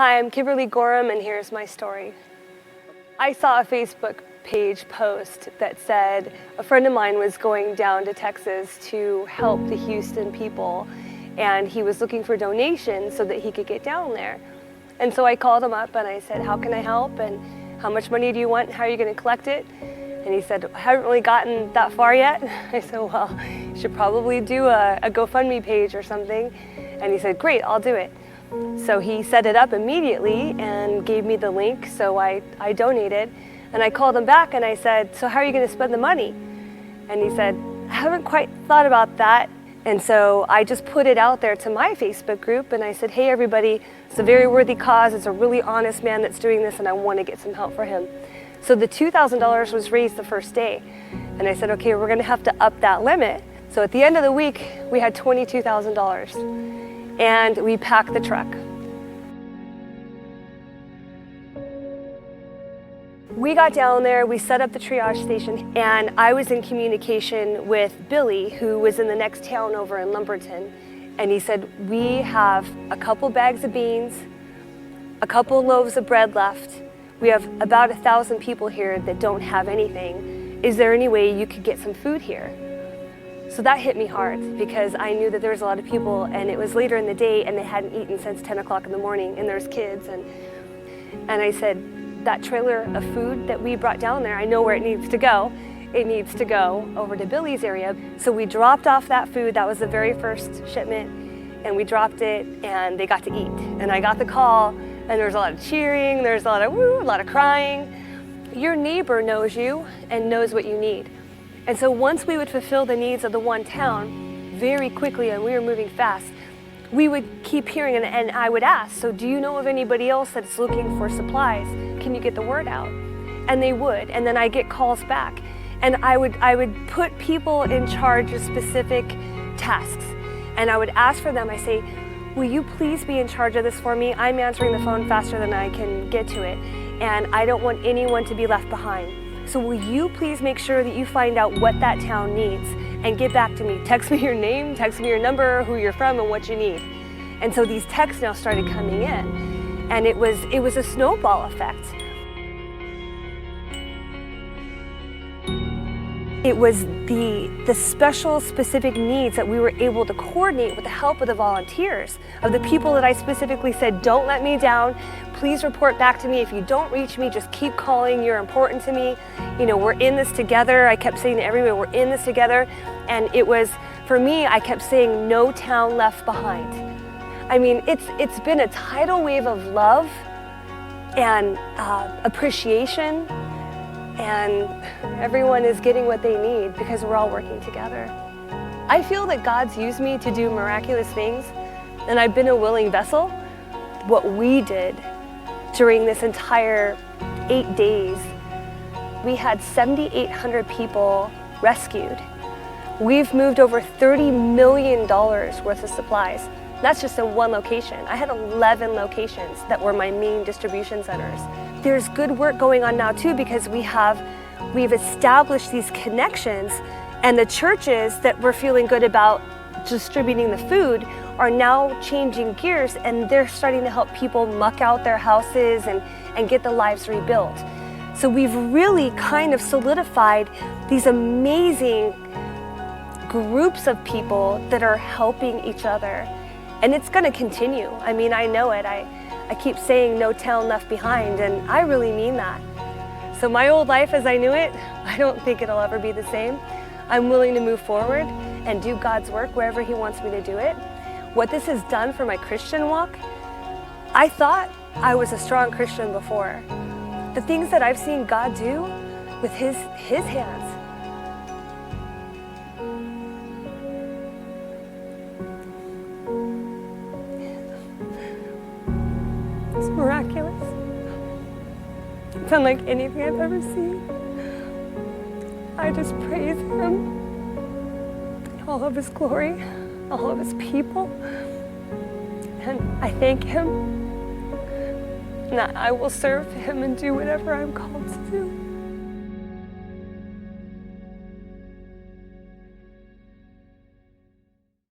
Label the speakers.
Speaker 1: Hi, I'm Kimberly Goreham, and here's my story. I saw a Facebook page post that said a friend of mine was going down to Texas to help the Houston people, and he was looking for donations so that he could get down there. And so I called him up and I said, how can I help, and how much money do you want, and how are you going to collect it? And he said, I haven't really gotten that far yet. I said, well, you should probably do a GoFundMe page or something. And he said, great, I'll do it. So he set it up immediately and gave me the link, so I donated. And I called him back and I said, so how are you going to spend the money? And he said, I haven't quite thought about that. And so I just put it out there to my Facebook group and I said, hey everybody, it's a very worthy cause, it's a really honest man that's doing this and I want to get some help for him. So the $2,000 was raised the first day. And I said, okay, we're going to have to up that limit. So at the end of the week, we had $22,000. And we packed the truck. We got down there, we set up the triage station, and I was in communication with Billy, who was in the next town over in Lumberton. And he said, we have a couple bags of beans, a couple loaves of bread left. We have about 1,000 people here that don't have anything. Is there any way you could get some food here? So that hit me hard because I knew that there was a lot of people and it was later in the day and they hadn't eaten since 10 o'clock in the morning and there's kids. And I said, that trailer of food that we brought down there, I know where it needs to go. It needs to go over to Billy's area. So we dropped off that food. That was the very first shipment. And we dropped it and they got to eat. And I got the call and there was a lot of cheering, there's a lot of woo, a lot of crying. Your neighbor knows you and knows what you need. And so once we would fulfill the needs of the one town very quickly, and we were moving fast, we would keep hearing, and I would ask, so do you know of anybody else that's looking for supplies? Can you get the word out? And they would, and then I get calls back. And I would put people in charge of specific tasks. And I would ask for them, I say, will you please be in charge of this for me? I'm answering the phone faster than I can get to it. And I don't want anyone to be left behind. So will you please make sure that you find out what that town needs and get back to me. Text me your name, text me your number, who you're from, and what you need. And so these texts now started coming in, and it was a snowball effect. It was the special, specific needs that we were able to coordinate with the help of the volunteers, of the people that I specifically said, don't let me down, please report back to me. If you don't reach me, just keep calling, you're important to me. You know, we're in this together. I kept saying to everybody, we're in this together. And it was, for me, I kept saying, no town left behind. I mean, it's been a tidal wave of love and appreciation, and everyone is getting what they need because we're all working together. I feel that God's used me to do miraculous things, and I've been a willing vessel. What we did during this entire 8 days, we had 7,800 people rescued. We've moved over $30 million worth of supplies. That's just in one location. I had 11 locations that were my main distribution centers. There's good work going on now too, because we've established these connections, and the churches that we're feeling good about distributing the food are now changing gears, and they're starting to help people muck out their houses and get the lives rebuilt. So we've really kind of solidified these amazing groups of people that are helping each other. And it's going to continue. I mean, I know it. I keep saying no town left behind, and I really mean that. So my old life as I knew it, I don't think it'll ever be the same. I'm willing to move forward and do God's work wherever He wants me to do it. What this has done for my Christian walk, I thought I was a strong Christian before. The things that I've seen God do with His hands, it's miraculous. It's unlike anything I've ever seen. I just praise Him in all of His glory, all of His people, and I thank Him, and I will serve Him and do whatever I'm called to do.